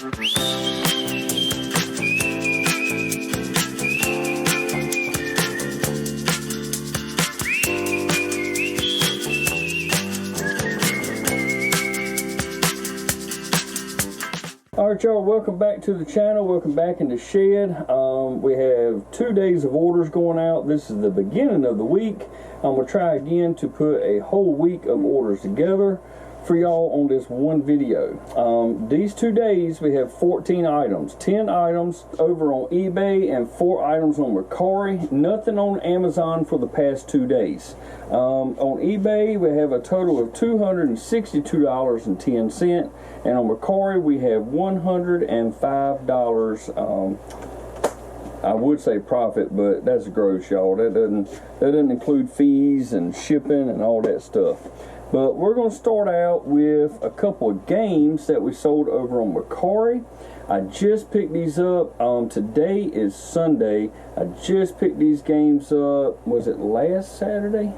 Alright y'all, welcome back to the channel, welcome back in the shed. We have 2 days of orders going out. This is the beginning of the week. I'm going to try again to put a whole week of orders together for y'all on this one video. These 2 days we have 14 items, 10 items over on eBay and 4 items on Mercari. Nothing on Amazon for the past 2 days. On eBay we have a total of $262.10, and on Mercari we have $105. I would say profit, but that's gross, y'all. That doesn't include fees and shipping and all that stuff. But we're going to start out with a couple of games that we sold over on Mercari. I just picked these up. Today is Sunday. I just picked these games up. Was it last Saturday?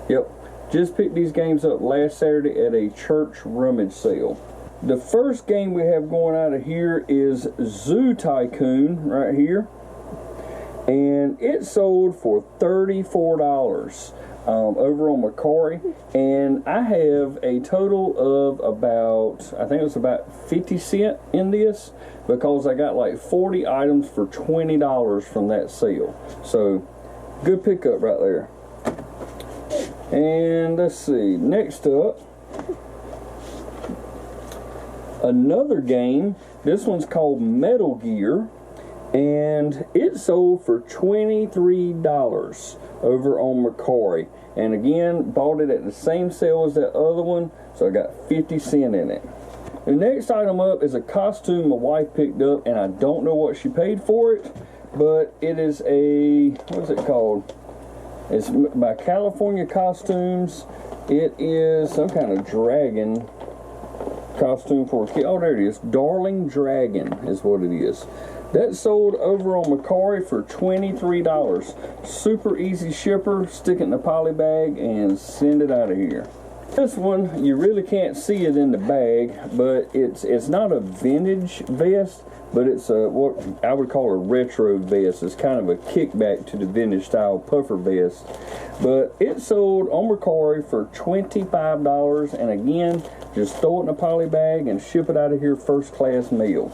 Yep. Just picked these games up last Saturday at a church rummage sale. The first game we have going out of here is Zoo Tycoon right here. And it sold for $34. Over on Mercari, and I have a total of about, I think it was about 50 cents in this, because I got like 40 items for $20 from that sale. So good pickup right there. And let's see, next up, another game. This one's called Metal Gear, and it sold for $23 over on Mercari. And again, bought it at the same sale as that other one, so I got 50 cents in it. The next item up is a costume my wife picked up, and I don't know what she paid for it, but it is a, what's it called? It's by California Costumes. It is some kind of dragon costume for a kid. Oh, there it is. Darling Dragon is what it is. That sold over on Mercari for $23. Super easy shipper. Stick it in a poly bag and send it out of here. This one, you really can't see it in the bag, but it's not a vintage vest, but it's a, what I would call a retro vest. It's kind of a kickback to the vintage style puffer vest. But it sold on Mercari for $25, and again, just throw it in a poly bag and ship it out of here first class mail.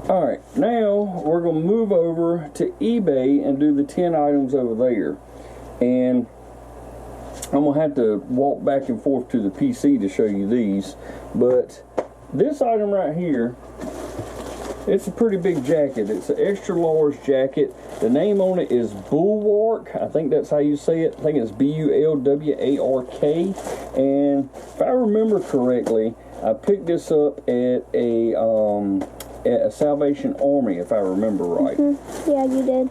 Alright, now we're going to move over to eBay and do the 10 items over there. And I'm going to have to walk back and forth to the PC to show you these. But this item right here, it's a pretty big jacket. It's an extra large jacket. The name on it is Bulwark. I think that's how you say it. I think it's B-U-L-W-A-R-K. And if I remember correctly, I picked this up at a Salvation Army, if I remember right. Yeah, you did.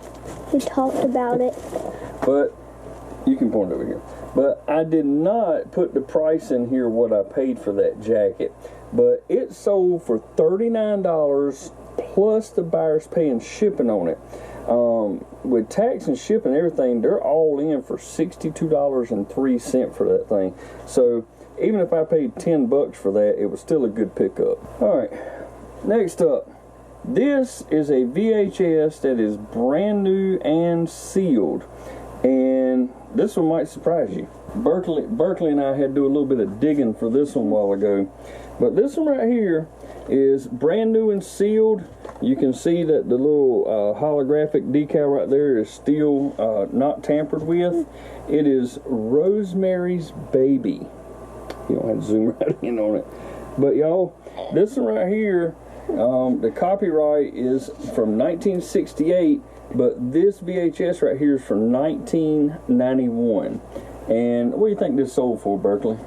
You talked about it. But you can point over here. But I did not put the price in here what I paid for that jacket. But it sold for $39 plus the buyer's paying shipping on it. With tax and shipping and everything, they're all in for $62.03 for that thing. So even if I paid $10 for that, it was still a good pickup. Alright, next up. This is a VHS that is brand new and sealed. And this one might surprise you. Berkeley and I had to do a little bit of digging for this one a while ago. But this one right here is brand new and sealed. You can see that the little holographic decal right there is still not tampered with. It is Rosemary's Baby. You don't have to zoom right in on it. But y'all, this one right here, the copyright is from 1968, but this VHS right here is from 1991. And what do you think this sold for, Berkeley?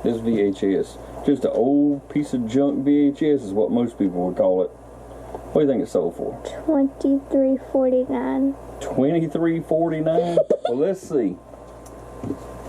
This VHS. Just an old piece of junk VHS is what most people would call it. What do you think it sold for? $23.49. $23.49? Well, let's see.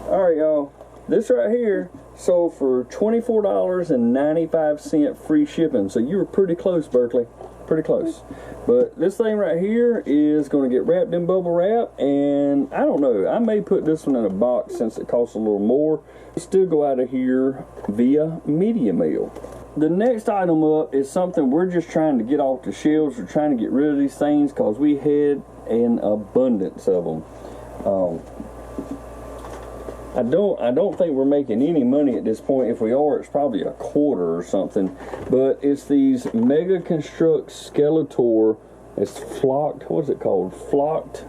Alright, y'all. This right here sold for $24.95 free shipping. So you were pretty close, Berkeley. Pretty close. But this thing right here is going to get wrapped in bubble wrap, and I don't know, I may put this one in a box since it costs a little more. Still go out of here via media mail. the next item up is something we're just trying to get off the shelves. We're trying to get rid of these things because we had an abundance of them. I don't think we're making any money at this point. If we are, it's probably a quarter or something. But it's these Mega Construct Skeletor. It's flocked. What's it called? Flocked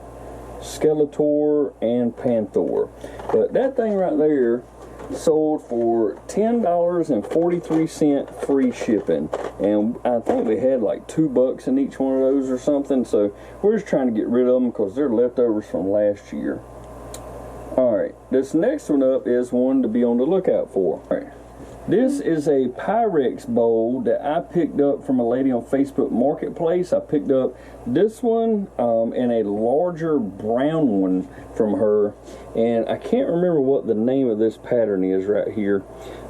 Skeletor and Panther. But that thing right there sold for $10.43 free shipping, and I think we had like $2 in each one of those or something. So we're just trying to get rid of them because they're leftovers from last year. Alright, this next one up is one to be on the lookout for. Alright, this is a Pyrex bowl that I picked up from a lady on Facebook Marketplace. I picked up this one and a larger brown one from her, and I can't remember what the name of this pattern is right here,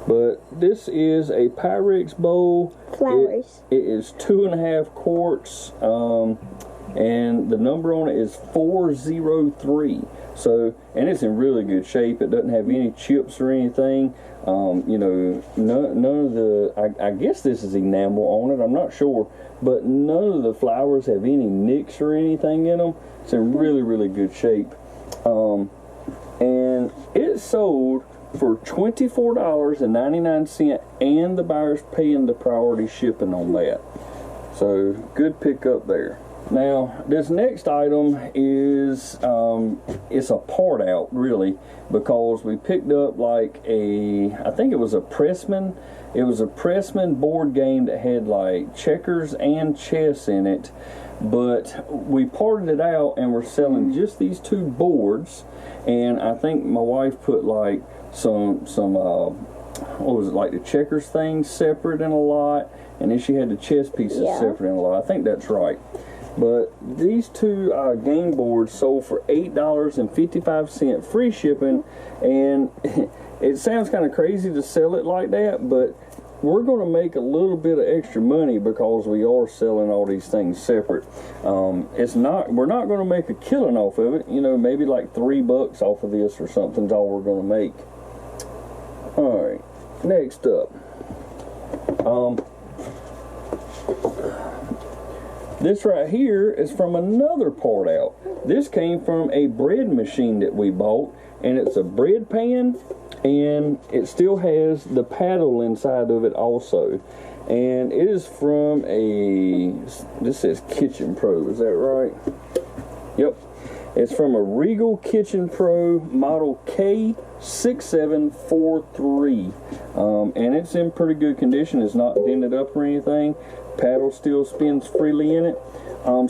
but this is a Pyrex bowl. Flowers. It is 2.5 quarts, and the number on it is 403. So, and it's in really good shape. It doesn't have any chips or anything. You know, none of the, I guess this is enamel on it, I'm not sure, but none of the flowers have any nicks or anything in them. It's in really, really good shape. And it sold for $24.99, and the buyer's paying the priority shipping on that. So, good pickup there. Now, this next item is, it's a part out, really, because we picked up like I think it was a Pressman. It was a Pressman board game that had like checkers and chess in it, but we parted it out and we're selling just these two boards, and I think my wife put like some what was it, like the checkers thing separate in a lot, and then she had the chess pieces separate in a lot. I think that's right. But these two game boards sold for $8.55 free shipping, and it sounds kind of crazy to sell it like that, but we're going to make a little bit of extra money because we are selling all these things separate. We're not going to make a killing off of it. You know, maybe like $3 off of this or something's all we're going to make. All right, next up. This right here is from another part out. This came from a bread machine that we bought, and it's a bread pan, and it still has the paddle inside of it also. And it is from this says Kitchen Pro, is that right? Yep. It's from a Regal Kitchen Pro model K6743. And it's in pretty good condition. It's not dented up or anything. Paddle still spins freely in it.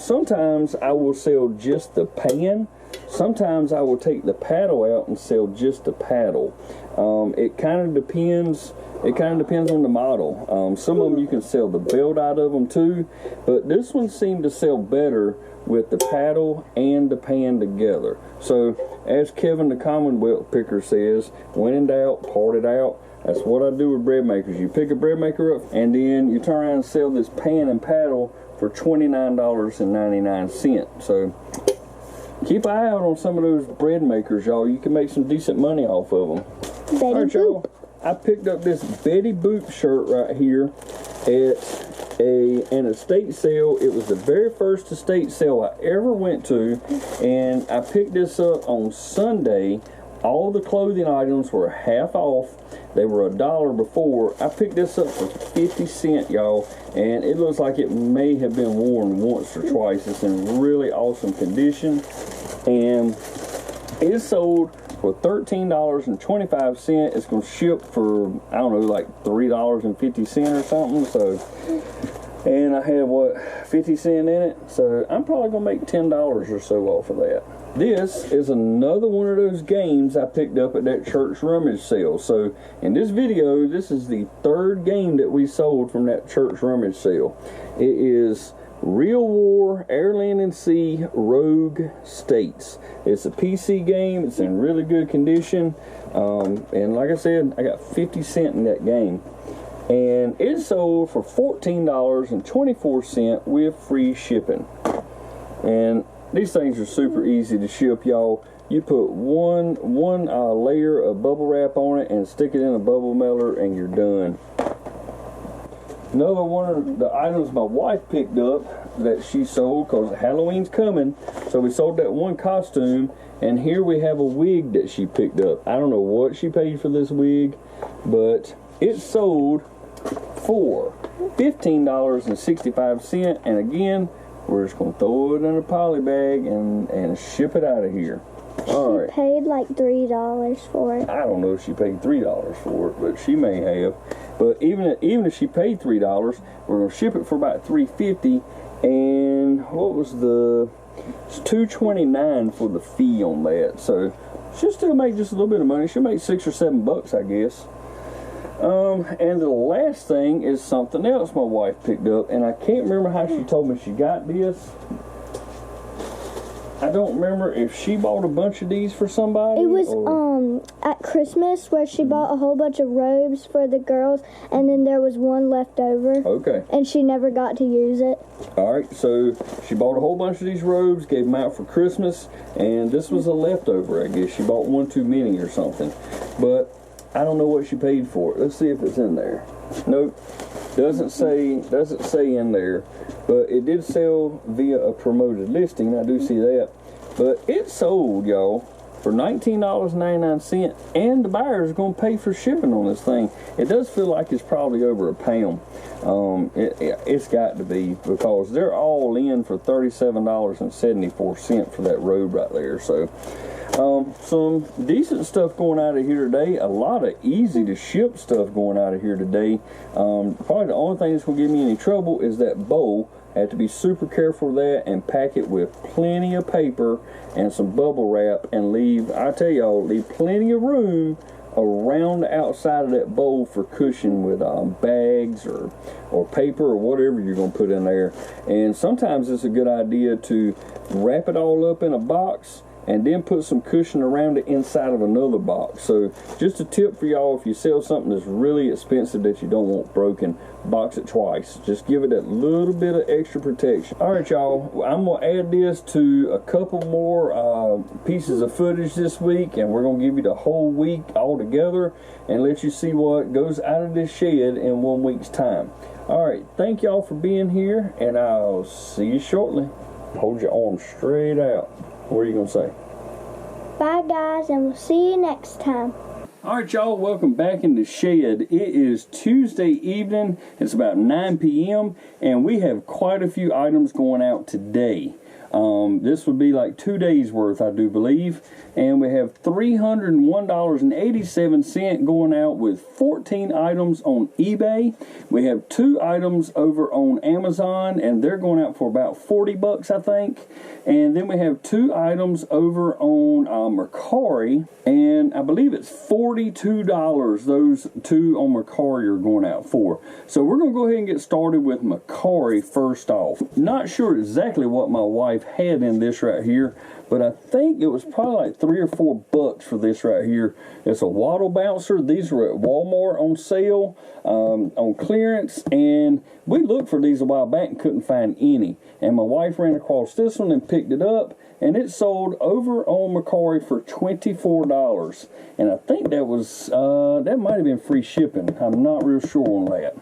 Sometimes I will sell just the pan. Sometimes I will take the paddle out and sell just the paddle. It kind of depends. It kind of depends on the model. Some of them you can sell the belt out of them too, but this one seemed to sell better with the paddle and the pan together. So, as Kevin the Commonwealth Picker says, when in doubt, part it out. That's what I do with bread makers. You pick a bread maker up, and then you turn around and sell this pan and paddle for $29.99. So, keep an eye out on some of those bread makers, y'all. You can make some decent money off of them. All right, y'all. I picked up this Betty Boop shirt right here at an estate sale. It was the very first estate sale I ever went to, and I picked this up on Sunday. All the clothing items were half off. They were $1 before. I picked this up for 50 cents, y'all, and it looks like it may have been worn once or twice. It's in really awesome condition, and it sold for $13.25. It's going to ship for, I don't know, like $3.50 or something. So, and I had, 50 cents in it. So I'm probably going to make $10 or so off of that. This is another one of those games I picked up at that church rummage sale. So in this video, this is the third game that we sold from that church rummage sale. It is Real War Air, Land, and Sea Rogue States. It's a PC game. It's in really good condition. And like I said, I got 50 cents in that game. And it sold for $14.24 with free shipping. And these things are super easy to ship, y'all. You put one layer of bubble wrap on it and stick it in a bubble mailer, and you're done. Another one of the items my wife picked up that she sold, because Halloween's coming, so we sold that one costume, and here we have a wig that she picked up. I don't know what she paid for this wig, but it sold for $15.65, and again, we're just going to throw it in a poly bag and ship it out of here. All right. She paid like $3 for it. I don't know if she paid $3 for it, but she may have. But even if she paid $3, we're going to ship it for about $3.50. And what was it's $2.29 for the fee on that. So she'll still make just a little bit of money. She'll make $6 or $7, I guess. And the last thing is something else my wife picked up, and I can't remember how she told me she got this. I don't remember if she bought a bunch of these for somebody. It was at Christmas where she bought a whole bunch of robes for the girls, and then there was one left over. Okay. And she never got to use it. All right, so she bought a whole bunch of these robes, gave them out for Christmas, and this was a leftover, I guess. She bought one too many or something. But I don't know what she paid for it. Let's see if it's in there. Nope. Doesn't say in there, but it did sell via a promoted listing. I do see that. But it sold, y'all, for $19.99, and the buyer is going to pay for shipping on this thing. It does feel like it's probably over a pound. It's got to be, because they're all in for $37.74 for that robe right there. So some decent stuff going out of here today. A lot of easy to ship stuff going out of here today. Probably the only thing that's going to give me any trouble is that bowl. I have to be super careful with that and pack it with plenty of paper and some bubble wrap, and leave plenty of room around the outside of that bowl for cushion with bags or paper or whatever you're going to put in there. And sometimes it's a good idea to wrap it all up in a box and then put some cushion around it inside of another box. So just a tip for y'all, if you sell something that's really expensive that you don't want broken, box it twice. Just give it that little bit of extra protection. All right, y'all, I'm going to add this to a couple more pieces of footage this week, and we're going to give you the whole week all together and let you see what goes out of this shed in 1 week's time. All right, thank y'all for being here, and I'll see you shortly. Hold your arms straight out. What are you going to say? Bye, guys, and we'll see you next time. All right, y'all, welcome back in the shed. It is Tuesday evening. It's about 9 p.m., and we have quite a few items going out today. This would be like 2 days worth, I do believe. And we have $301.87 going out with 14 items on eBay. We have 2 items over on Amazon, and they're going out for about $40, I think. And then we have 2 items over on Mercari, and I believe it's $42 those 2 on Mercari are going out for. So we're going to go ahead and get started with Mercari first off. Not sure exactly what my wife had in this right here, but I think it was probably like $3 or $4 for this right here. It's a waddle bouncer. These were at Walmart on sale, on clearance, and we looked for these a while back and couldn't find any. And my wife ran across this one and picked it up, and it sold over on Mercari for $24. And I think that was that might have been free shipping. I'm not real sure on that.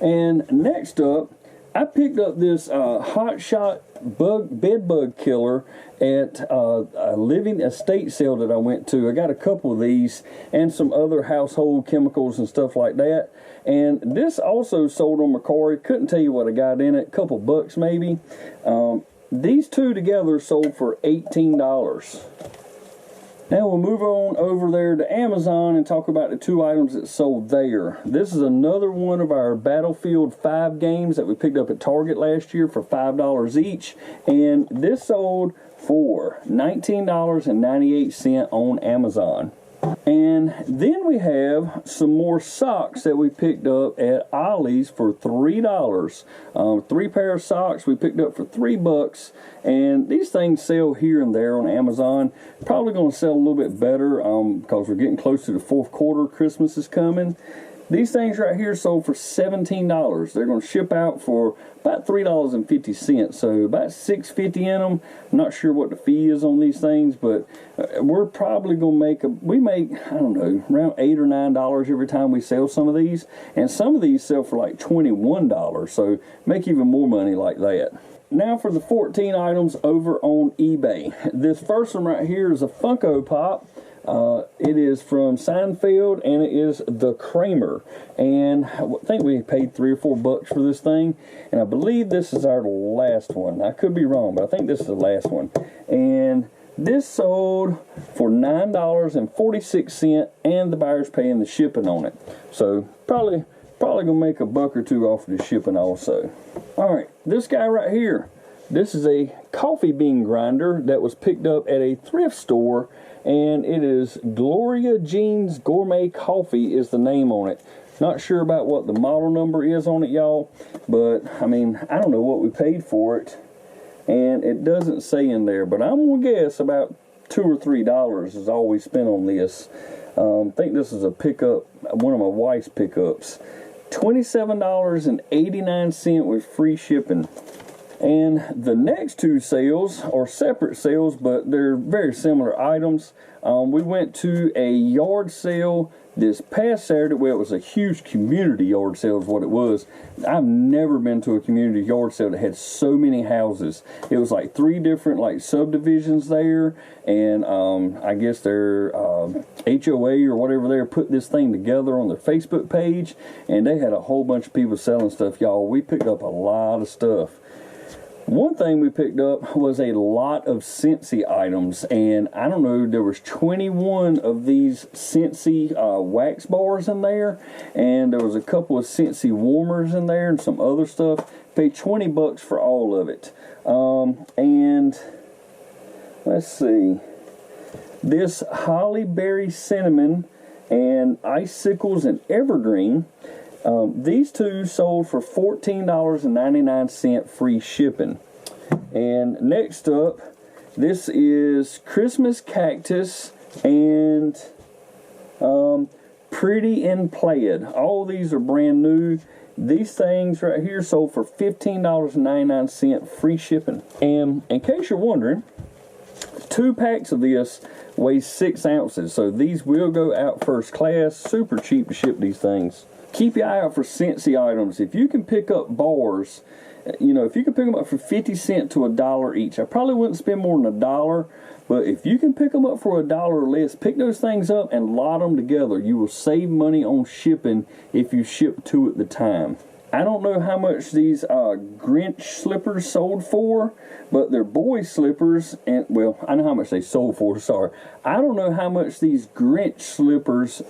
And next up, I picked up this Hot Shot bed bug killer at a living estate sale that I went to. I got a couple of these and some other household chemicals and stuff like that. And this also sold on Mercari. Couldn't tell you what I got in it. A couple bucks maybe. These 2 together sold for $18. Now we'll move on over there to Amazon and talk about the 2 items that sold there. This is another one of our Battlefield 5 games that we picked up at Target last year for $5 each. And this sold for $19.98 on Amazon. And then we have some more socks that we picked up at Ollie's for $3. 3 pair of socks we picked up for $3. And these things sell here and there on Amazon. Probably going to sell a little bit better because we're getting close to the 4th quarter. Christmas is coming. These things right here sold for $17. They're going to ship out for about $3.50, so about $6.50 in them. I'm not sure what the fee is on these things, but we're probably going to make, I don't know, around $8 or $9 every time we sell some of these, and some of these sell for like $21, so make even more money like that. Now for the 14 items over on eBay. This first one right here is a Funko Pop. It is from Seinfeld, and it is the Kramer, and I think we paid $3 or $4 for this thing, and I believe this is our last one. I could be wrong, but I think this is the last one. And this sold for $9.46, and the buyer's paying the shipping on it. So probably gonna make $1 or $2 off of the shipping also. All right, this guy right here. This is a coffee bean grinder that was picked up at a thrift store, and it is Gloria Jean's Gourmet Coffee is the name on it. Not sure about what the model number is on it, y'all, but I mean, I don't know what we paid for it, and it doesn't say in there, but I'm gonna guess about $2 or $3 is all we spent on this. I think this is a pickup, one of my wife's pickups. $27.89 with free shipping. And the next two sales are separate sales, but they're very similar items. We went to a yard sale this past Saturday. Well, it was a huge community yard sale is what it was. I've never been to a community yard sale that had so many houses. It was like 3 different like subdivisions there, and I guess their HOA or whatever there put this thing together on their Facebook page, and they had a whole bunch of people selling stuff, y'all. We picked up a lot of stuff. One thing we picked up was a lot of Scentsy items, and I don't know, there was 21 of these Scentsy wax bars in there, and there was a couple of Scentsy warmers in there and some other stuff. Paid $20 for all of it. And let's see, this Holly Berry Cinnamon and Icicles and Evergreen. These two sold for $14.99 free shipping. And next up, this is Christmas Cactus and Pretty in Plaid. All these are brand new. These things right here sold for $15.99 free shipping. And in case you're wondering, 2 packs of this weigh 6 ounces. So these will go out first class. Super cheap to ship these things. Keep your eye out for Scentsy items. If you can pick up bars, you know, if you can pick them up for 50 cents to $1 each, I probably wouldn't spend more than $1, but if you can pick them up for $1 or less, pick those things up and lot them together. You will save money on shipping if you ship 2 at the time. I don't know how much these Grinch slippers sold for, but they're boy slippers, and well, I know how much they sold for, sorry. I don't know how much these Grinch slippers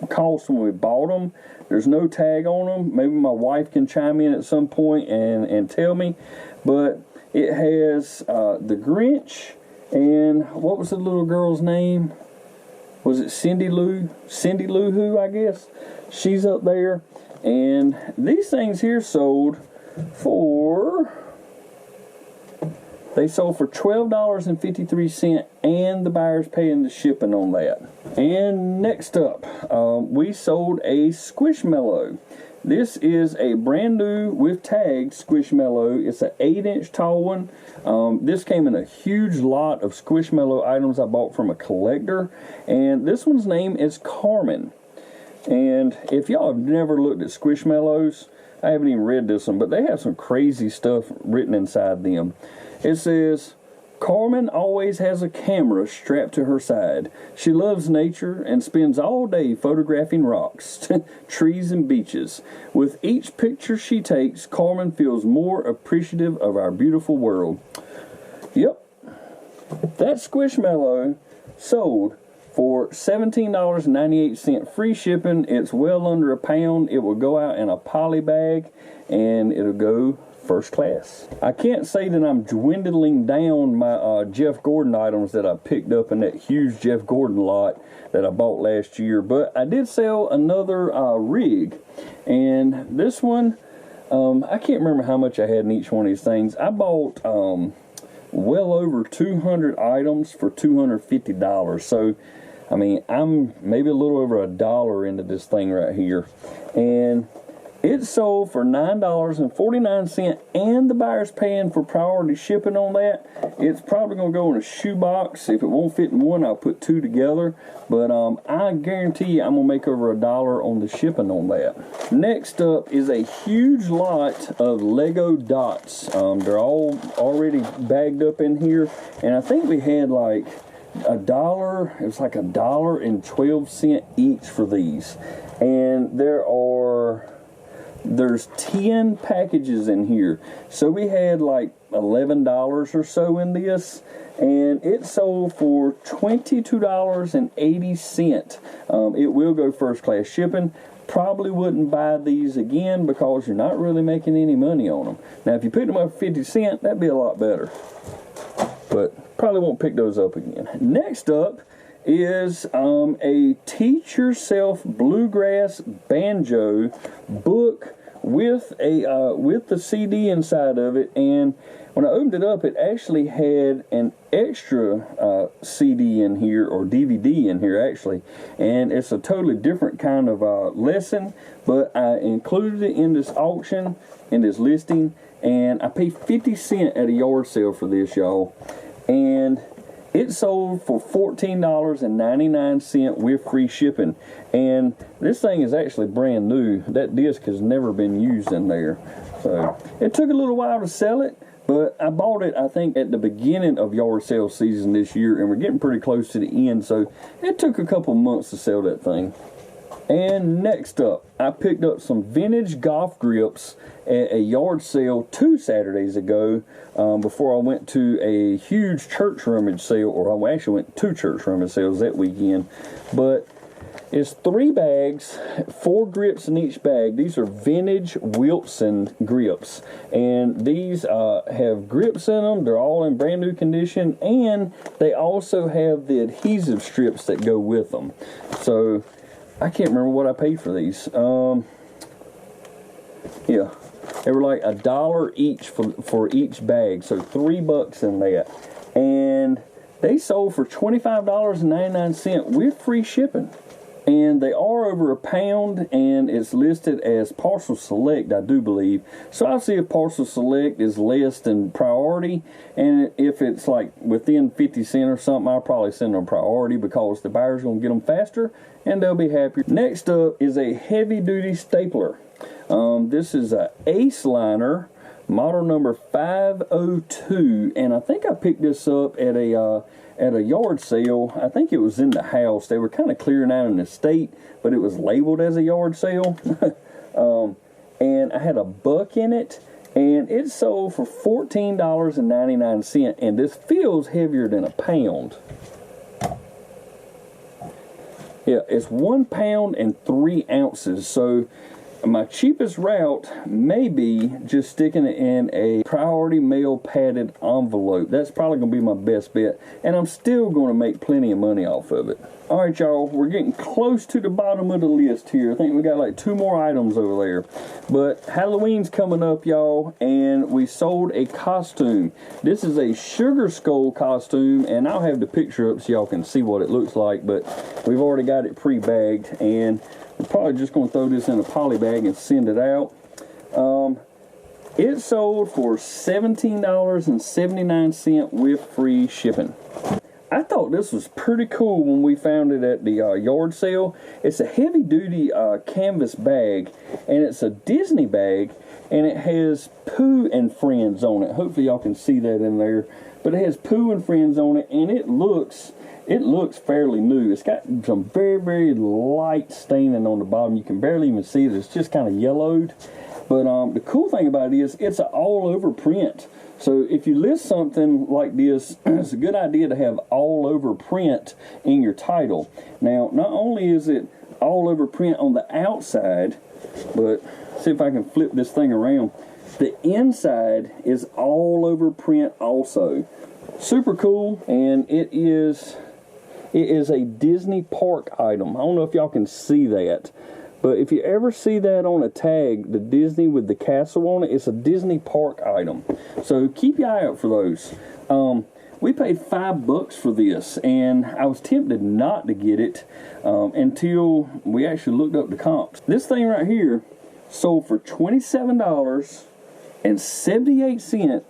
cost when we bought them. There's no tag on them. Maybe my wife can chime in at some point and tell me, but it has the Grinch, and what was the little girl's name? Was it Cindy Lou Who, I guess? She's up there, and these things here sold for $12.53, and the buyer's paying the shipping on that. And next up, we sold a Squishmallow. This is a brand new with tag Squishmallow. It's an 8-inch tall one. This came in a huge lot of Squishmallow items I bought from a collector, and this one's name is Carmen. And if y'all have never looked at Squishmallows, I haven't even read this one, but they have some crazy stuff written inside them. It says, Carmen always has a camera strapped to her side. She loves nature and spends all day photographing rocks, trees, and beaches. With each picture she takes, Carmen feels more appreciative of our beautiful world. Yep, that Squishmallow sold for $17.98 free shipping. It's well under £1. It will go out in a poly bag, and it'll go first class. I can't say that I'm dwindling down my Jeff Gordon items that I picked up in that huge Jeff Gordon lot that I bought last year, but I did sell another rig, and this one, I can't remember how much I had in each one of these things. I bought well over 200 items for $250, so I mean, I'm maybe a little over $1 into this thing right here. And it sold for $9.49, and the buyer's paying for priority shipping on that. It's probably going to go in a shoebox. If it won't fit in one, I'll put two together. But I guarantee you I'm going to make over $1 on the shipping on that. Next up is a huge lot of Lego dots. They're all already bagged up in here. And I think we had like $1. It was like $1.12 each for these. And there's 10 packages in here. So we had like $11 or so in this, and it sold for $22.80. It will go first class shipping. Probably wouldn't buy these again because you're not really making any money on them. Now if you picked them up for 50 cents, that'd be a lot better. But probably won't pick those up again. Next up is a Teach Yourself Bluegrass Banjo book with the CD inside of it. And when I opened it up, it actually had an extra CD in here, or DVD in here actually, and it's a totally different kind of lesson, but I included it in this auction, in this listing, and I paid 50 cents at a yard sale for this, y'all. And it sold for $14.99 with free shipping. And this thing is actually brand new. That disc has never been used in there. So it took a little while to sell it, but I bought it, I think, at the beginning of yard sale season this year, and we're getting pretty close to the end, so it took a couple months to sell that thing. And next up, I picked up some vintage golf grips at a yard sale 2 Saturdays ago, before I went to a huge church rummage sale, or I actually went to 2 church rummage sales that weekend. But it's 3 bags, 4 grips in each bag. These are vintage Wilson grips, and these have grips in them. They're all in brand new condition, and they also have the adhesive strips that go with them. So I can't remember what I paid for these. Yeah, they were like $1 each for each bag, so $3 in that. And they sold for $25.99 with free shipping. And they are over £1, and it's listed as partial select, I do believe. So I'll see if partial select is less than priority, and if it's like within 50 cents or something, I'll probably send them priority because the buyer's going to get them faster and they'll be happier. Next up is a heavy duty stapler. This is a Ace Liner, model number 502, and I think I picked this up at a yard sale. I think it was in the house. They were kind of clearing out an estate, but it was labeled as a yard sale. And I had a buck in it, and it sold for $14.99, and this feels heavier than a pound. Yeah, it's 1 pound and 3 ounces. So my cheapest route may be just sticking it in a priority mail padded envelope. That's probably going to be my best bet, and I'm still going to make plenty of money off of it. Alright, y'all, we're getting close to the bottom of the list here. I think we got like 2 more items over there. But Halloween's coming up, y'all, and we sold a costume. This is a Sugar Skull costume, and I'll have the picture up so y'all can see what it looks like, but we've already got it pre-bagged, and we're probably just going to throw this in a poly bag and send it out. It sold for $17.79 with free shipping. I thought this was pretty cool when we found it at the yard sale. It's a heavy-duty canvas bag, and it's a Disney bag, and it has Pooh and Friends on it. Hopefully y'all can see that in there. But it has Pooh and Friends on it, and it looks fairly new. It's got some very, very light staining on the bottom. You can barely even see it. It's just kind of yellowed. But the cool thing about it is it's an all-over print. So if you list something like this, it's a good idea to have all-over print in your title. Now, not only is it all-over print on the outside, but see if I can flip this thing around. The inside is all-over print also. Super cool, and it is a Disney park item. I don't know if y'all can see that, but if you ever see that on a tag, the Disney with the castle on it, it's a Disney park item. So keep your eye out for those. we paid $5 for this, and I was tempted not to get it until we actually looked up the comps. This thing right here sold for $27.78,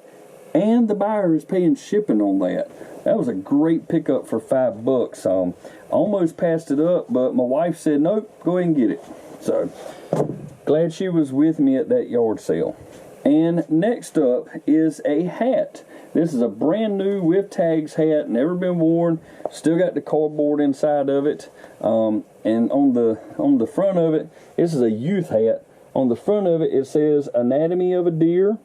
and the buyer is paying shipping on that. That was a great pickup for $5. Almost passed it up, but my wife said, nope, go ahead and get it. So, glad she was with me at that yard sale. And next up is a hat. This is a brand new with tags hat, never been worn. Still got the cardboard inside of it. And on the front of it, this is a youth hat. On the front of it, it says Anatomy of a Deer.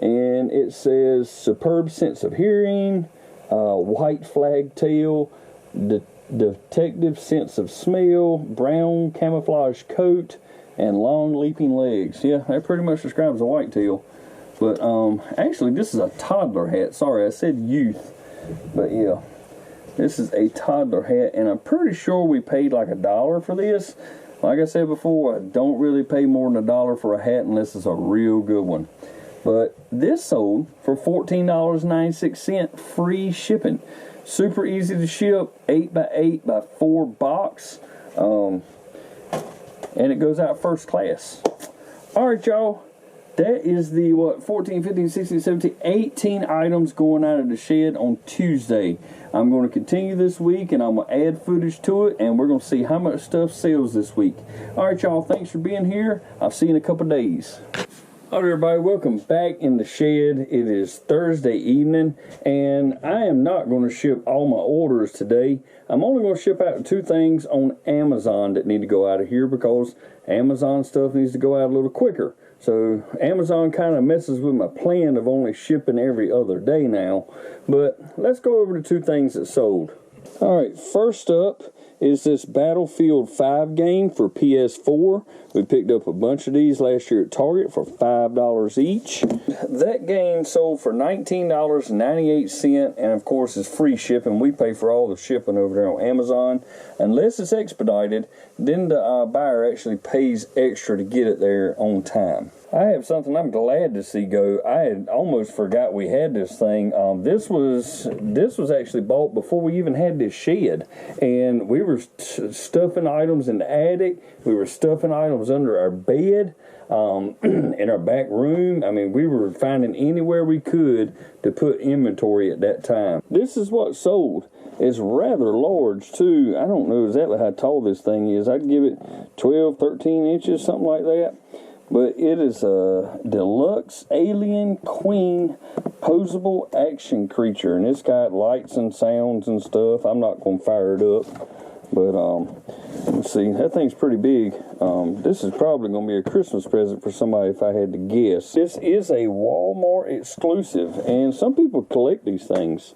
And it says superb sense of hearing, white flag tail, detective sense of smell, brown camouflage coat, and long leaping legs. Yeah, that pretty much describes a whitetail. But actually, this is a toddler hat. Sorry, I said youth. But yeah, this is a toddler hat, and I'm pretty sure we paid like $1 for this. Like I said before, I don't really pay more than $1 for a hat unless it's a real good one. But this sold for $14.96, free shipping. Super easy to ship, 8x8x4 box. And it goes out first class. Alright, y'all. That is the, 14, 15, 16, 17, 18 items going out of the shed on Tuesday. I'm going to continue this week, and I'm going to add footage to it, and we're going to see how much stuff sells this week. Alright, y'all. Thanks for being here. I'll see you in a couple days. Alright, everybody, welcome back in the shed. It is Thursday evening, and I am not going to ship all my orders today. I'm only going to ship out 2 things on Amazon that need to go out of here because Amazon stuff needs to go out a little quicker. So Amazon kind of messes with my plan of only shipping every other day now. But let's go over the 2 things that sold. Alright, first up is this Battlefield 5 game for PS4. We picked up a bunch of these last year at Target for $5 each. That game sold for $19.98, and of course it's free shipping. We pay for all the shipping over there on Amazon. Unless it's expedited, then the buyer actually pays extra to get it there on time. I have something I'm glad to see go. I had almost forgot we had this thing. This was actually bought before we even had this shed, and we were stuffing items in the attic. We were stuffing items under our bed, in our back room. I mean, we were finding anywhere we could to put inventory at that time. This is what sold. It's rather large too. I don't know exactly how tall this thing is. I'd give it 12, 13 inches, something like that. But it is a deluxe alien queen posable action creature, and it's got lights and sounds and stuff. I'm not going to fire it up, but let's see. That thing's pretty big. This is probably going to be a Christmas present for somebody if I had to guess. This is a Walmart exclusive, and some people collect these things.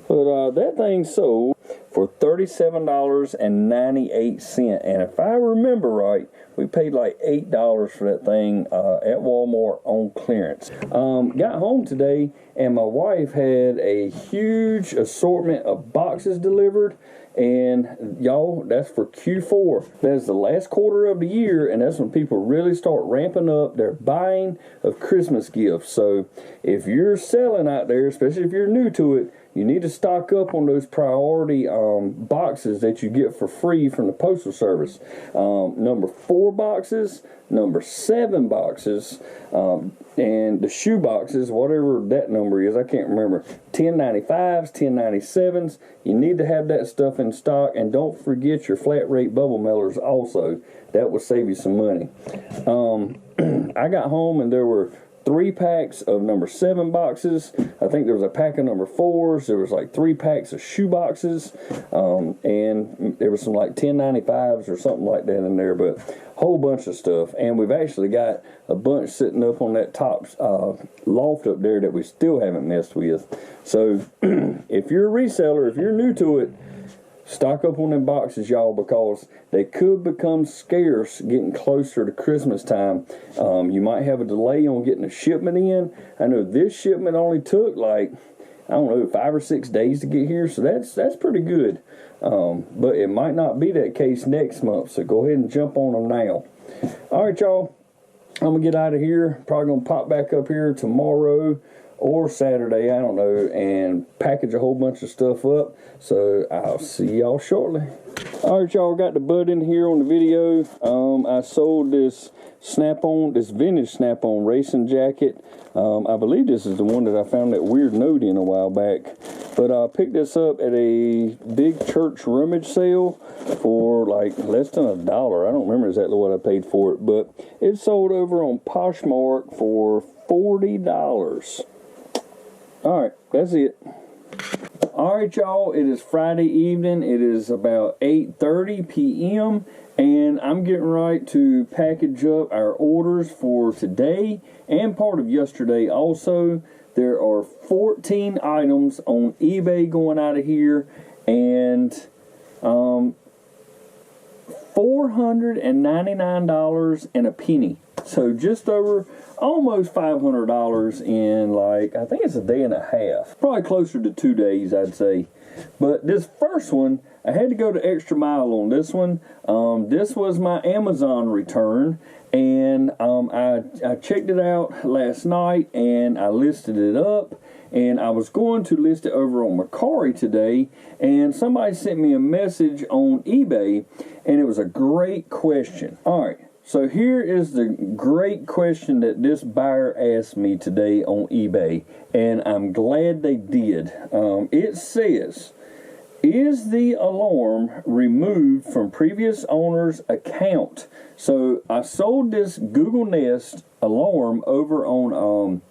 But that thing sold for $37.98, and if I remember right, we paid like $8 for that thing at Walmart on clearance. Got home today, and my wife had a huge assortment of boxes delivered. And y'all, that's for Q4. That's the last quarter of the year, and that's when people really start ramping up their buying of Christmas gifts. So if you're selling out there, especially if you're new to it, you need to stock up on those priority boxes that you get for free from the Postal Service. Number 4 boxes, number 7 boxes, and the shoe boxes, whatever that number is, I can't remember. 1095s, 1097s. You need to have that stuff in stock, and don't forget your flat rate bubble mailers also. That will save you some money. I got home and there were 3 packs of number 7 boxes. I think there was a pack of number 4s. There was like 3 packs of shoe boxes. And there was some like 1095s or something like that in there, but whole bunch of stuff. And we've actually got a bunch sitting up on that top loft up there that we still haven't messed with. So if you're a reseller, if you're new to it, stock up on them boxes, y'all, because they could become scarce getting closer to Christmas time. You might have a delay on getting a shipment in. I know this shipment only took like, I don't know, 5 or 6 days to get here, so that's pretty good. But it might not be that case next month, so go ahead and jump on them now. All right, y'all. I'm going to get out of here. Probably going to pop back up here tomorrow or Saturday, I don't know, and package a whole bunch of stuff up. So I'll see y'all shortly. All right, y'all, got the bud in here on the video. I sold this vintage Snap-on racing jacket. I believe this is the one that I found that weird note in a while back. But I picked this up at a big church rummage sale for like less than $1. I don't remember exactly what I paid for it, but it sold over on Poshmark for $40. All right, that's it. All right, y'all, it is Friday evening. It is about 8:30 p.m. and I'm getting right to package up our orders for today and part of yesterday also. There are 14 items on eBay going out of here, and $499 and a penny. So just over almost $500 in, like, I think it's a day and a half. Probably closer to 2 days, I'd say. But this first one, I had to go to extra mile on this one. This was my Amazon return, and I checked it out last night, and I listed it up. And I was going to list it over on Mercari today, and somebody sent me a message on eBay, and it was a great question. All right, so here is the great question that this buyer asked me today on eBay, and I'm glad they did. It says, is the alarm removed from previous owner's account? So I sold this Google Nest alarm over on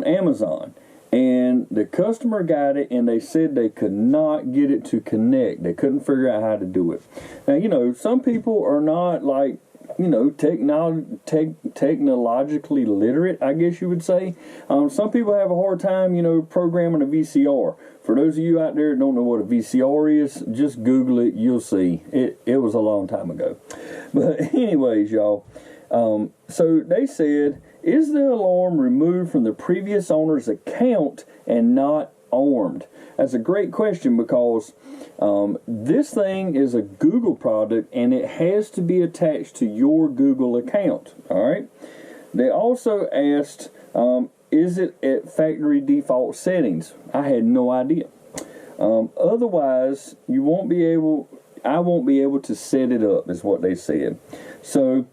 Amazon. And the customer got it, and they said they could not get it to connect. They couldn't figure out how to do it. Now, you know, some people are not, like, you know, technologically literate, I guess you would say. Some people have a hard time, you know, programming a VCR. For those of you out there that don't know what a VCR is, just Google it. You'll see. It was a long time ago. But anyways, y'all, so they said, is the alarm removed from the previous owner's account and not armed? That's a great question, because this thing is a Google product, and it has to be attached to your Google account. All right. They also asked, is it at factory default settings? I had no idea. Otherwise, I won't be able to set it up, is what they said. So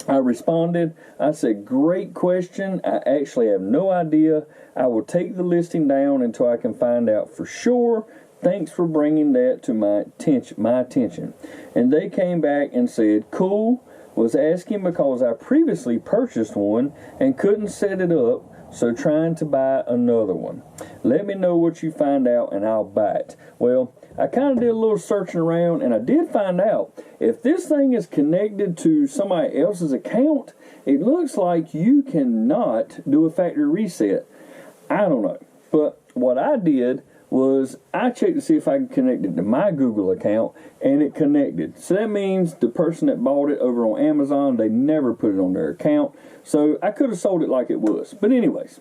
I responded. I said, great question. I actually have no idea. I will take the listing down until I can find out for sure. Thanks for bringing that to my attention. And they came back and said, cool. Was asking because I previously purchased one and couldn't set it up, so trying to buy another one. Let me know what you find out and I'll buy it. Well, I kind of did a little searching around, and I did find out if this thing is connected to somebody else's account, it looks like you cannot do a factory reset. I don't know. But what I did was I checked to see if I could connect it to my Google account, and it connected. So that means the person that bought it over on Amazon, they never put it on their account. So I could have sold it like it was. But anyways,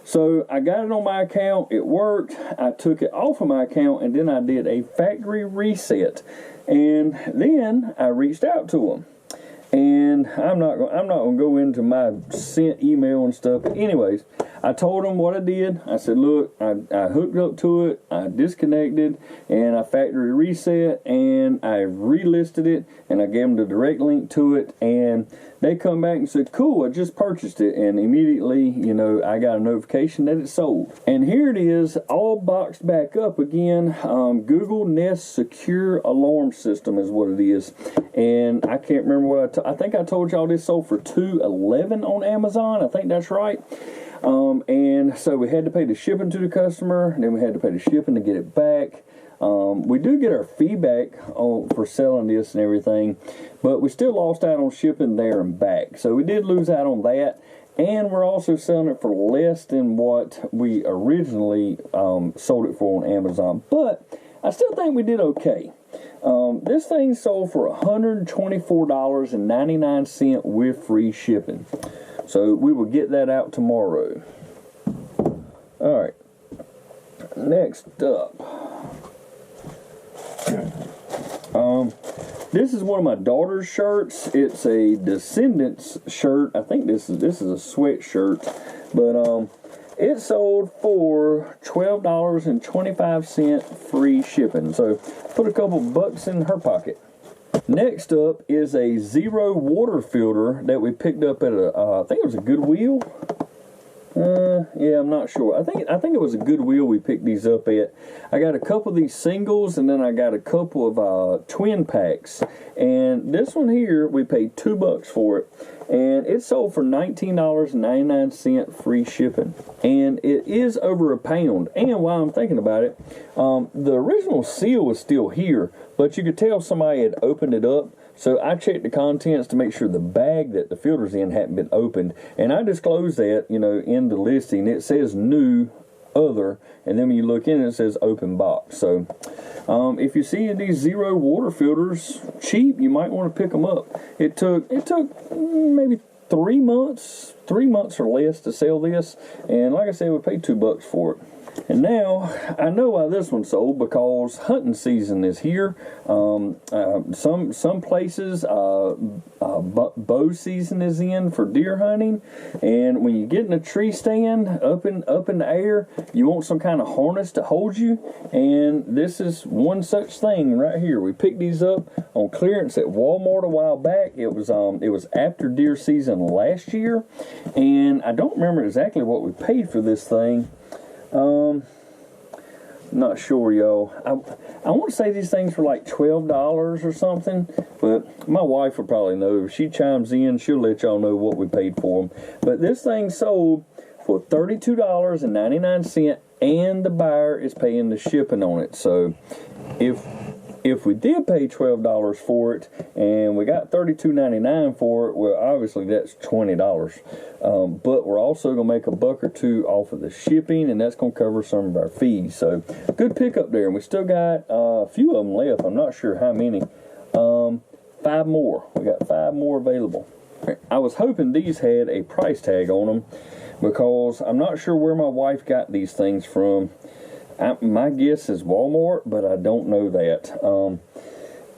so I got it on my account. It worked. I took it off of my account, and then I did a factory reset. And then I reached out to them. And I'm not gonna go into my sent email and stuff. But anyways, I told them what I did. I said, look, I hooked up to it, I disconnected, and I factory reset, and I relisted it, and I gave them the direct link to it, and they come back and said, cool, I just purchased it, and immediately, you know, I got a notification that it's sold. And here it is, all boxed back up again. Google Nest Secure Alarm System is what it is, and I can't remember what I think I told y'all this sold for $211 on Amazon. I think that's right. And so we had to pay the shipping to the customer, and then we had to pay the shipping to get it back. We do get our feedback for selling this and everything, but we still lost out on shipping there and back. So we did lose out on that, and we're also selling it for less than what we originally sold it for on Amazon. But I still think we did okay. This thing sold for $124.99 with free shipping. So we will get that out tomorrow. All right. Next up. This is one of my daughter's shirts. It's a Descendants shirt. I think this is a sweatshirt, but It sold for $12.25 free shipping. So put a couple bucks in her pocket. Next up is a zero water filter that we picked up at I think it was a Goodwill. Yeah, I'm not sure. I think it was a Goodwill we picked these up at. I got a couple of these singles, and then I got a couple of twin packs. And this one here, we paid $2 for it, and it sold for $19.99 free shipping. And it is over a pound. And while I'm thinking about it, the original seal was still here, but you could tell somebody had opened it up. So I checked the contents to make sure the bag that the filter's in hadn't been opened. And I disclosed that, in the listing. It says new, other, and then when you look in it says open box. So if you see these zero water filters cheap, you might want to pick them up. It took maybe 3 months or less to sell this. And like I said, we paid $2 for it. And now, I know why this one sold, because hunting season is here. Some places, bow season is in for deer hunting. And when you get in a tree stand up in the air, you want some kind of harness to hold you. And this is one such thing right here. We picked these up on clearance at Walmart a while back. It was after deer season last year. And I don't remember exactly what we paid for this thing. Not sure, y'all. I want to say these things were like $12 or something, but my wife will probably know. If she chimes in, she'll let y'all know what we paid for them. But this thing sold for $32.99, and the buyer is paying the shipping on it. So if we did pay $12 for it and we got $32.99 for it, well, obviously that's $20. But we're also going to make $1 or $2 off of the shipping, and that's going to cover some of our fees. So good pickup there. And we still got a few of them left. I'm not sure how many. 5 more. We got 5 more available. I was hoping these had a price tag on them, because I'm not sure where my wife got these things from. My guess is Walmart, but I don't know that.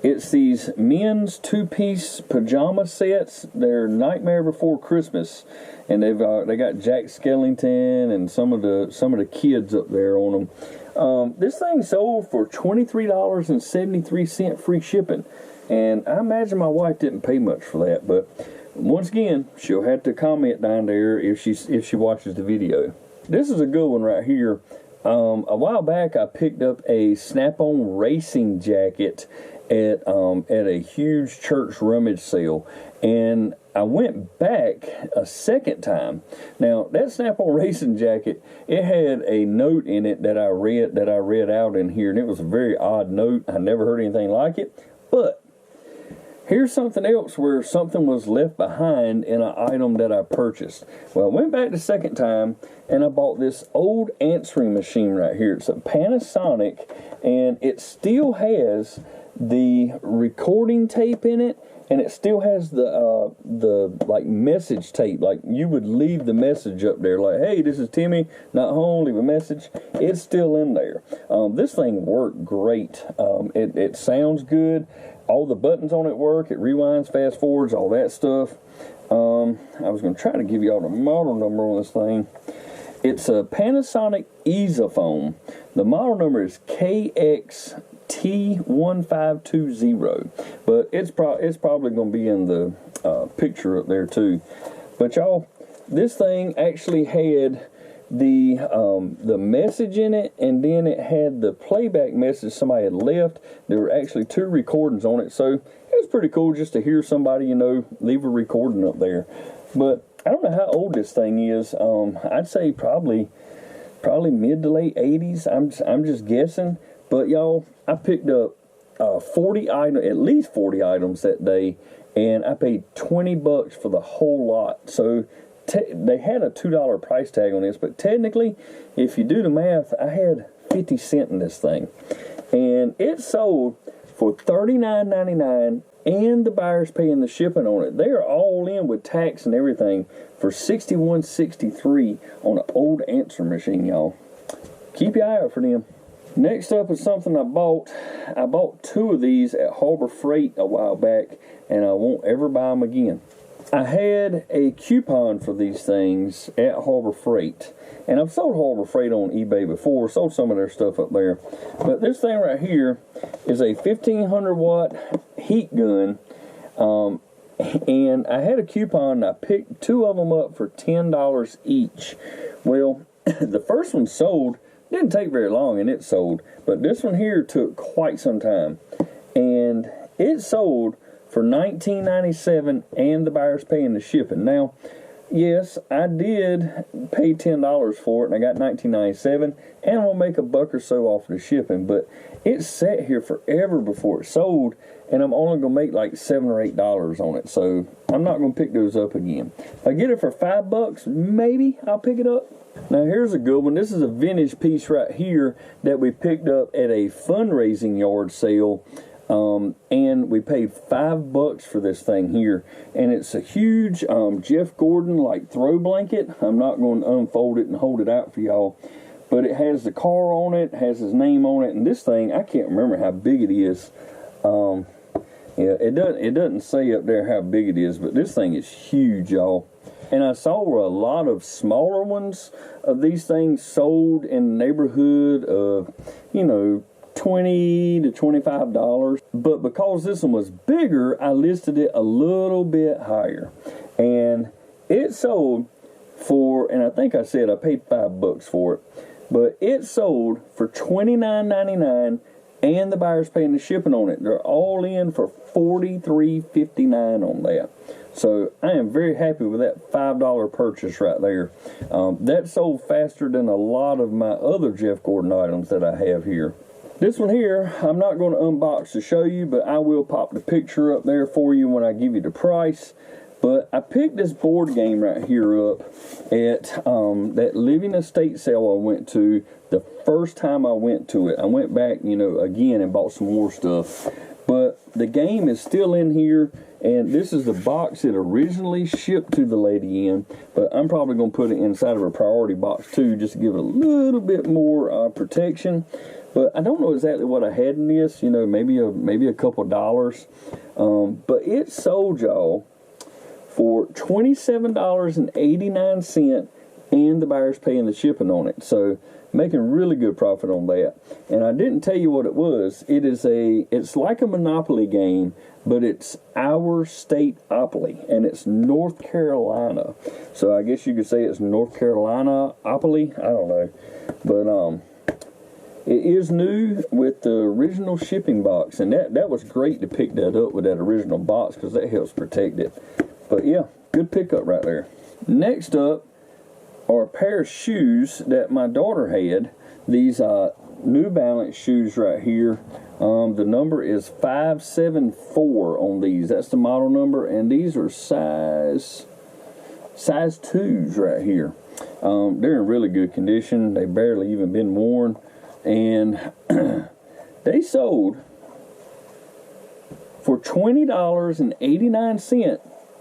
It's these men's 2-piece pajama sets. They're Nightmare Before Christmas, and they got Jack Skellington and some of the kids up there on them. This thing sold for $23.73 free shipping, and I imagine my wife didn't pay much for that. But once again, she'll have to comment down there if she watches the video. This is a good one right here. A while back, I picked up a snap-on racing jacket at a huge church rummage sale, and I went back a second time. Now, that snap-on racing jacket, it had a note in it that I read out in here, and it was a very odd note. I never heard anything like it. But here's something else where something was left behind in an item that I purchased. Well, I went back the second time, and I bought this old answering machine right here. It's a Panasonic, and it still has the recording tape in it, and it still has the like message tape. Like, you would leave the message up there, like, hey, this is Timmy, not home, leave a message. It's still in there. This thing worked great. It sounds good. All the buttons on it work. It rewinds, fast forwards, all that stuff. I was going to try to give you all the model number on this thing. It's a Panasonic Easyphone. The model number is KXT1520, but it's probably going to be in the picture up there too. But y'all, this thing actually had the message in it, and then it had the playback message somebody had left. There were actually 2 recordings on it, so it was pretty cool just to hear somebody, leave a recording up there. But I don't know how old this thing is. I'd say probably mid to late 80s. I'm just guessing. But y'all, I picked up at least 40 items that day, and I paid $20 for the whole lot. So they had a $2 price tag on this, but technically, if you do the math, I had 50 cents in this thing, and it sold for $39.99, and the buyer's paying the shipping on it. They are all in with tax and everything for $61.63 on an old answer machine, y'all. Keep your eye out for them. Next up is something I bought. I bought 2 of these at Harbor Freight a while back, and I won't ever buy them again. I had a coupon for these things at Harbor Freight. And I've sold Harbor Freight on eBay before, sold some of their stuff up there. But this thing right here is a 1500 watt heat gun. And I had a coupon, and I picked 2 of them up for $10 each. Well, the first one sold, didn't take very long, and it sold. But this one here took quite some time. And it sold for $19.97, and the buyer's paying the shipping. Now, yes, I did pay $10 for it, and I got $19.97, and I'm going to make a buck or so off the shipping. But it sat here forever before it sold, and I'm only going to make like $7 or $8 on it. So I'm not going to pick those up again. If I get it for $5, maybe I'll pick it up. Now here's a good one. This is a vintage piece right here that we picked up at a fundraising yard sale. And we paid $5 for this thing here, and it's a huge Jeff Gordon like throw blanket. I'm not going to unfold it and hold it out for y'all, but it has the car on it, has his name on it, and this thing, I can't remember how big it is. Yeah, it doesn't say up there how big it is, but this thing is huge, y'all. And I saw a lot of smaller ones of these things sold in the neighborhood of, you know, $20 to $25, but because this one was bigger, I listed it a little bit higher, and it sold for, and I think I said I paid $5 for it, but it sold for $29.99, and the buyer's paying the shipping on it. They're all in for $43.59 on that. So I am very happy with that $5 purchase right there. That sold faster than a lot of my other Jeff Gordon items that I have here. This one here, I'm not going to unbox to show you, but I will pop the picture up there for you when I give you the price. But I picked this board game right here up at that Living Estate sale I went to the first time I went to it. I went back, you know, again and bought some more stuff. But the game is still in here, and this is the box it originally shipped to the lady in. But I'm probably going to put it inside of a priority box too, just to give it a little bit more protection. But I don't know exactly what I had in this, you know, maybe a couple dollars. But it sold, y'all, for $27.89, and the buyer's paying the shipping on it. So making really good profit on that. And I didn't tell you what it was. It's like a Monopoly game, but it's Our State-opoly, and it's North Carolina. So I guess you could say it's North Carolina-opoly. I don't know. But it is new with the original shipping box, and that was great to pick that up with that original box because that helps protect it. But yeah, good pickup right there. Next up are a pair of shoes that my daughter had. These New Balance shoes right here. The number is 574 on these. That's the model number, and these are size 2s right here. They're in really good condition. They barely even been worn. And they sold for $20.89,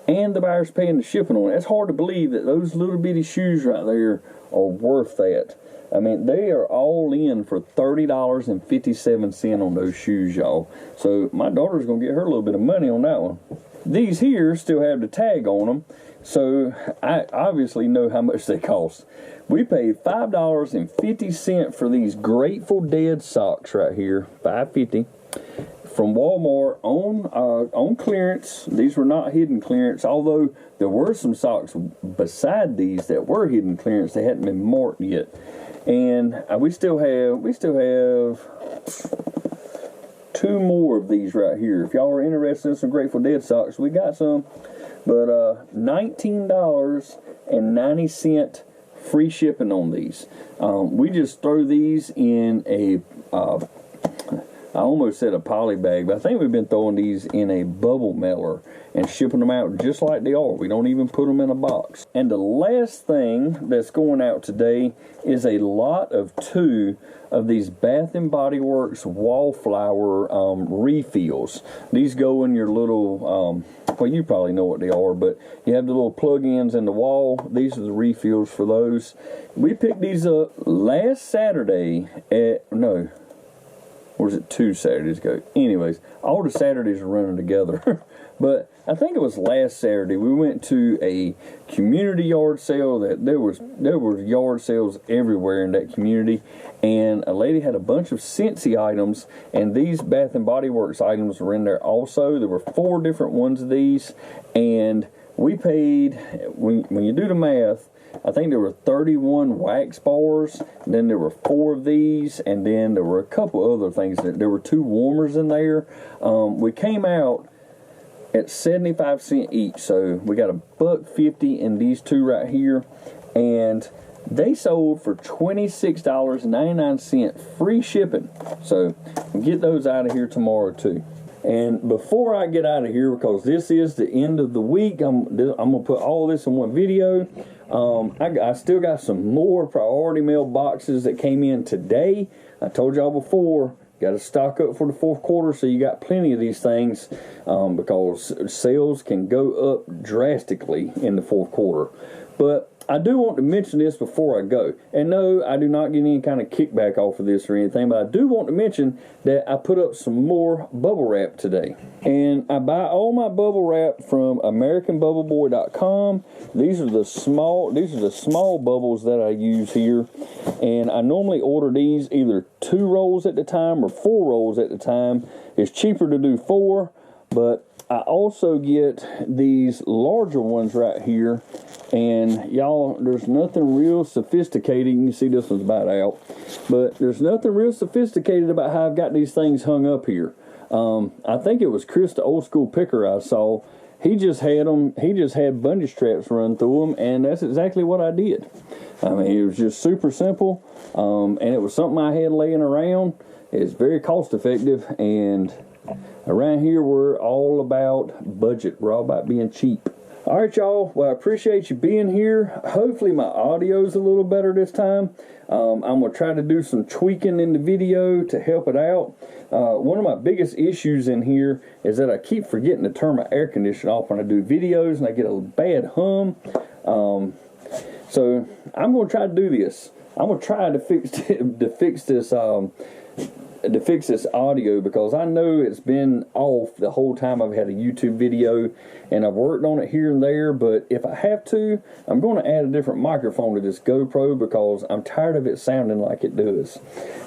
and the buyer's paying the shipping on it. That's hard to believe that those little bitty shoes right there are worth that. I mean, they are all in for $30.57 on those shoes, y'all. So my daughter's going to get her a little bit of money on that one. These here still have the tag on them, so I obviously know how much they cost. We paid $5.50 for these Grateful Dead socks right here, $5.50 from Walmart on clearance. These were not hidden clearance, although there were some socks beside these that were hidden clearance. They hadn't been marked yet, and we still have 2 more of these right here. If y'all are interested in some Grateful Dead socks, we got some. But $19.90 free shipping on these. We just throw these in a I almost said a poly bag, but I think we've been throwing these in a bubble mailer and shipping them out just like they are. We don't even put them in a box. And the last thing that's going out today is a lot of 2 of these Bath & Body Works Wallflower refills. These go in your little, well, you probably know what they are, but you have the little plug-ins in the wall. These are the refills for those. We picked these up last Saturday or was it 2 Saturdays ago? Anyways, all the Saturdays are running together. But I think it was last Saturday, we went to a community yard sale. That there was yard sales everywhere in that community, and a lady had a bunch of Scentsy items, and these Bath and Body Works items were in there also. There were 4 different ones of these, and we paid, when you do the math, I think there were 31 wax bars, then there were 4 of these, and then there were a couple other things. There were 2 warmers in there. We came out at 75 cents each, so we got $1.50 in these 2 right here, and they sold for $26.99 free shipping. So we'll get those out of here tomorrow too. And before I get out of here, because this is the end of the week, I'm gonna put all this in one video. I still got some more priority mail boxes that came in today. I told y'all before, got to stock up for the 4th quarter, so you got plenty of these things, because sales can go up drastically in the 4th quarter. But I do want to mention this before I go. And no, I do not get any kind of kickback off of this or anything, but I do want to mention that I put up some more bubble wrap today. And I buy all my bubble wrap from AmericanBubbleBoy.com. These are the small bubbles that I use here. And I normally order these either 2 rolls at the time or 4 rolls at the time. It's cheaper to do 4, but I also get these larger ones right here. And y'all, there's nothing real sophisticated. You can see this one's about out, but there's nothing real sophisticated about how I've got these things hung up here. I think it was Chris, the old school picker I saw. He just had bungee straps run through them, and that's exactly what I did. I mean, it was just super simple, and it was something I had laying around. It's very cost effective, and around here we're all about budget. We're all about being cheap. All right, y'all. Well, I appreciate you being here. Hopefully my audio's a little better this time. I'm going to try to do some tweaking in the video to help it out. One of my biggest issues in here is that I keep forgetting to turn my air conditioner off when I do videos, and I get a bad hum. So I'm going to try to do this. I'm going to try to fix this audio, because I know it's been off the whole time I've had a YouTube video, and I've worked on it here and there, but if I have to, I'm going to add a different microphone to this GoPro, because I'm tired of it sounding like it does.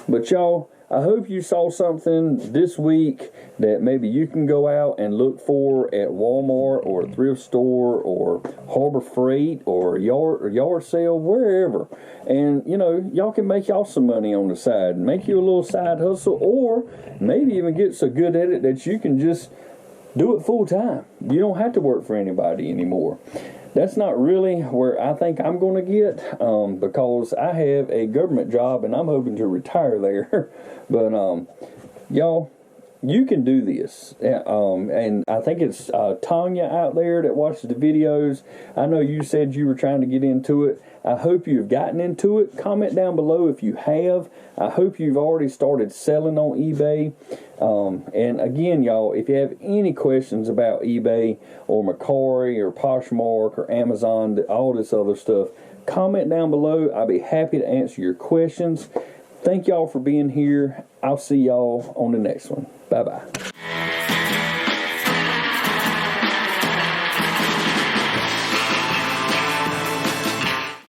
But y'all, I hope you saw something this week that maybe you can go out and look for at Walmart or a thrift store or Harbor Freight or yard sale, wherever. And, you know, y'all can make y'all some money on the side. Make you a little side hustle, or maybe even get so good at it that you can just do it full time. You don't have to work for anybody anymore. That's not really where I think I'm going to get, because I have a government job and I'm hoping to retire there. But, y'all, you can do this. And I think it's Tanya out there that watches the videos. I know you said you were trying to get into it. I hope you've gotten into it. Comment down below if you have. I hope you've already started selling on eBay. And again, y'all, if you have any questions about eBay or mercari or poshmark or Amazon, all this other stuff, comment down below. I'll be happy to answer your questions. Thank y'all for being here. I'll see y'all on the next one. Bye-bye.